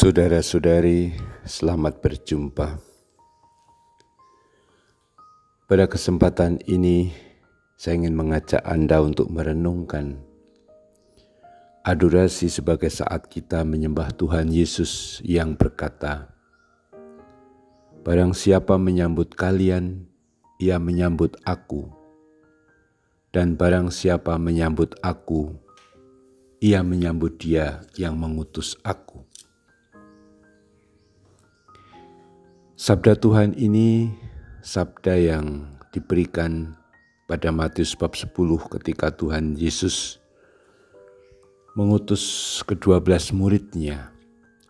Saudara-saudari, selamat berjumpa. Pada kesempatan ini, saya ingin mengajak Anda untuk merenungkan adorasi sebagai saat kita menyembah Tuhan Yesus yang berkata, "Barang siapa menyambut kalian, ia menyambut aku. Dan barang siapa menyambut aku, ia menyambut Dia yang mengutus aku." Sabda Tuhan ini sabda yang diberikan pada Matius bab 10 ketika Tuhan Yesus mengutus ke-12 muridnya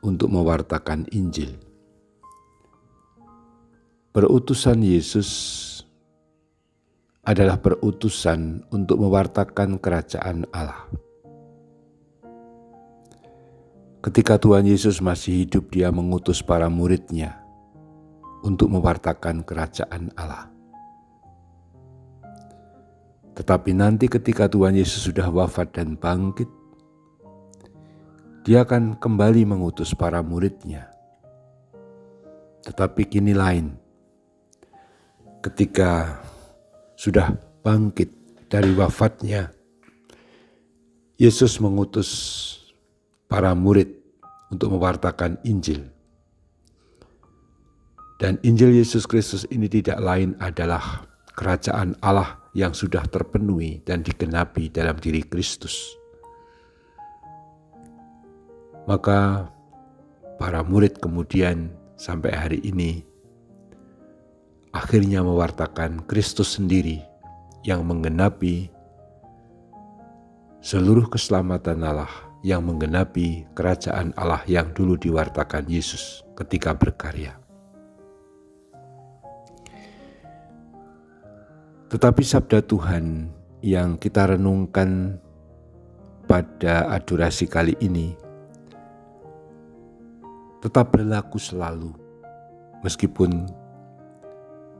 untuk mewartakan Injil. Perutusan Yesus adalah perutusan untuk mewartakan kerajaan Allah. Ketika Tuhan Yesus masih hidup, Dia mengutus para muridnya untuk mewartakan kerajaan Allah. Tetapi nanti ketika Tuhan Yesus sudah wafat dan bangkit, Dia akan kembali mengutus para muridnya. Tetapi kini lain. Ketika sudah bangkit dari wafatnya, Yesus mengutus para murid untuk mewartakan Injil. Dan Injil Yesus Kristus ini tidak lain adalah kerajaan Allah yang sudah terpenuhi dan digenapi dalam diri Kristus. Maka para murid kemudian sampai hari ini akhirnya mewartakan Kristus sendiri yang menggenapi seluruh keselamatan Allah, yang menggenapi kerajaan Allah yang dulu diwartakan Yesus ketika berkarya. Tetapi sabda Tuhan yang kita renungkan pada adorasi kali ini tetap berlaku selalu, meskipun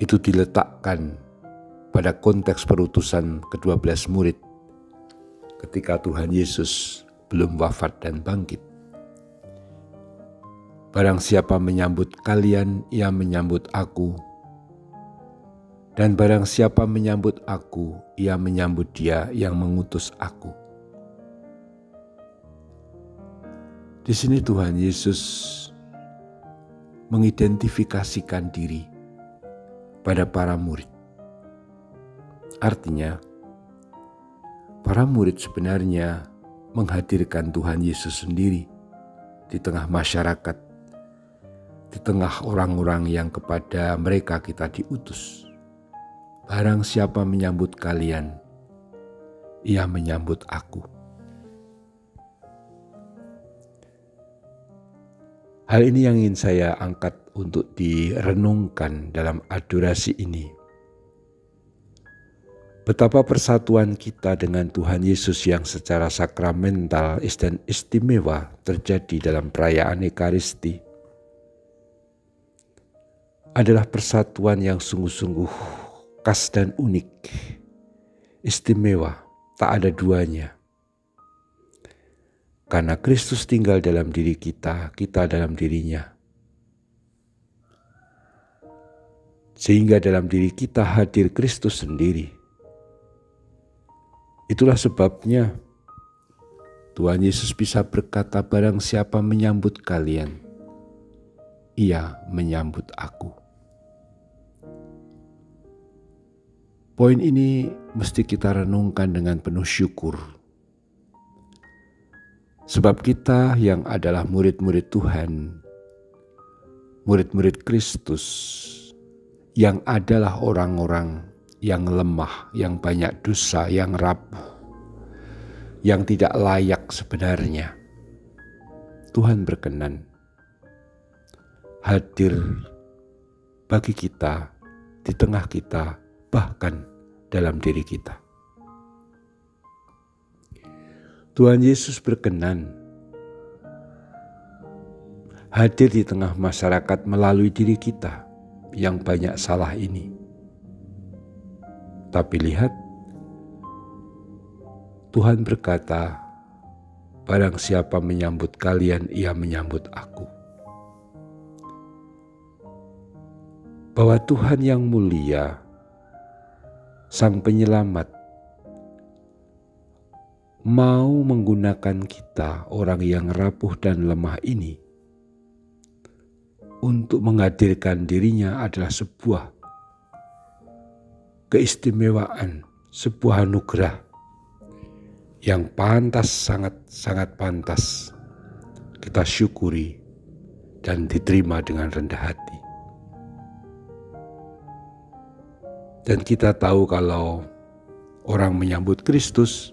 itu diletakkan pada konteks perutusan ke-12 murid ketika Tuhan Yesus belum wafat dan bangkit. Barang siapa menyambut kalian, ia menyambut aku. Dan barang siapa menyambut aku, ia menyambut Dia yang mengutus aku. Di sini Tuhan Yesus mengidentifikasikan diri pada para murid. Artinya, para murid sebenarnya menghadirkan Tuhan Yesus sendiri di tengah masyarakat, di tengah orang-orang yang kepada mereka kita diutus. Barang siapa menyambut kalian, ia menyambut aku. Hal ini yang ingin saya angkat untuk direnungkan dalam adorasi ini. Betapa persatuan kita dengan Tuhan Yesus yang secara sakramental dan istimewa terjadi dalam perayaan Ekaristi adalah persatuan yang sungguh-sungguh khas dan unik, istimewa, tak ada duanya. Karena Kristus tinggal dalam diri kita, kita dalam dirinya. Sehingga dalam diri kita hadir Kristus sendiri. Itulah sebabnya Tuhan Yesus bisa berkata, barang siapa menyambut kalian, ia menyambut aku. Poin ini mesti kita renungkan dengan penuh syukur. Sebab kita yang adalah murid-murid Tuhan, murid-murid Kristus, yang adalah orang-orang yang lemah, yang banyak dosa, yang rapuh, yang tidak layak sebenarnya, Tuhan berkenan hadir bagi kita, di tengah kita, bahkan dalam diri kita. Tuhan Yesus berkenan hadir di tengah masyarakat melalui diri kita yang banyak salah ini. Tapi lihat, Tuhan berkata, barang siapa menyambut kalian, ia menyambut aku. bahwa Tuhan yang mulia, Sang Penyelamat, mau menggunakan kita, orang yang rapuh dan lemah ini, untuk menghadirkan dirinya adalah sebuah keistimewaan, sebuah anugerah yang pantas, sangat pantas kita syukuri dan diterima dengan rendah hati. Dan kita tahu kalau orang menyambut Kristus,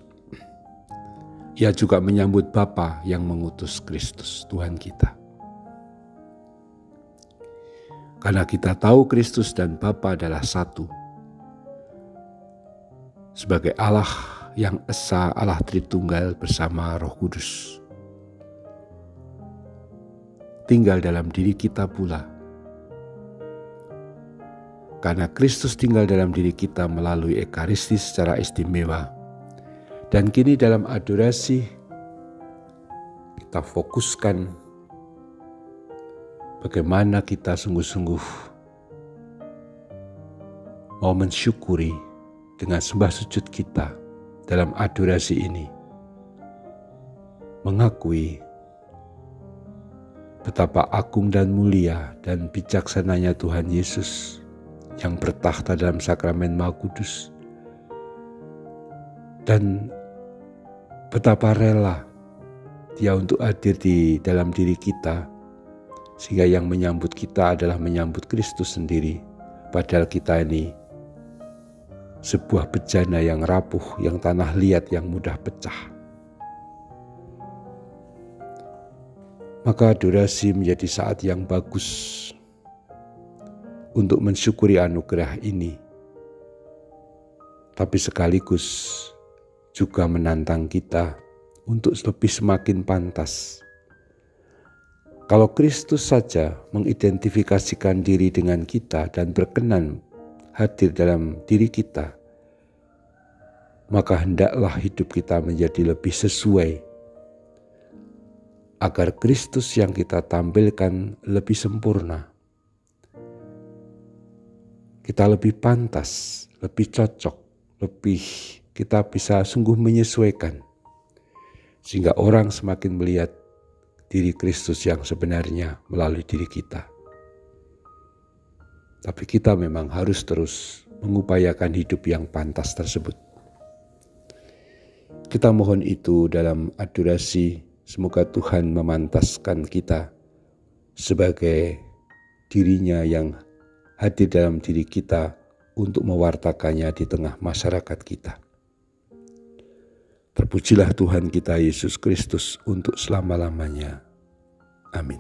ia juga menyambut Bapa yang mengutus Kristus, Tuhan kita. Karena kita tahu Kristus dan Bapa adalah satu. Sebagai Allah yang Esa, Allah Tritunggal bersama Roh Kudus, tinggal dalam diri kita pula. Karena Kristus tinggal dalam diri kita melalui Ekaristi secara istimewa. Dan kini dalam adorasi kita fokuskan bagaimana kita sungguh-sungguh mau mensyukuri dengan sembah sujud kita dalam adorasi ini. Mengakui betapa agung dan mulia dan bijaksananya Tuhan Yesus yang bertakhta dalam sakramen Maha Kudus. Dan betapa rela Dia untuk hadir di dalam diri kita, sehingga yang menyambut kita adalah menyambut Kristus sendiri. Padahal kita ini sebuah bejana yang rapuh, yang tanah liat, yang mudah pecah. Maka adorasi menjadi saat yang bagus untuk mensyukuri anugerah ini, tapi sekaligus juga menantang kita untuk lebih semakin pantas. Kalau Kristus saja mengidentifikasikan diri dengan kita dan berkenan hadir dalam diri kita, maka hendaklah hidup kita menjadi lebih sesuai, agar Kristus yang kita tampilkan lebih sempurna. Kita lebih pantas, lebih cocok, lebih kita bisa sungguh menyesuaikan, sehingga orang semakin melihat diri Kristus yang sebenarnya melalui diri kita. Tapi kita memang harus terus mengupayakan hidup yang pantas tersebut. Kita mohon itu dalam adorasi, semoga Tuhan memantaskan kita sebagai dirinya yang hadir dalam diri kita untuk mewartakannya di tengah masyarakat kita. Terpujilah Tuhan kita Yesus Kristus untuk selama-lamanya. Amin.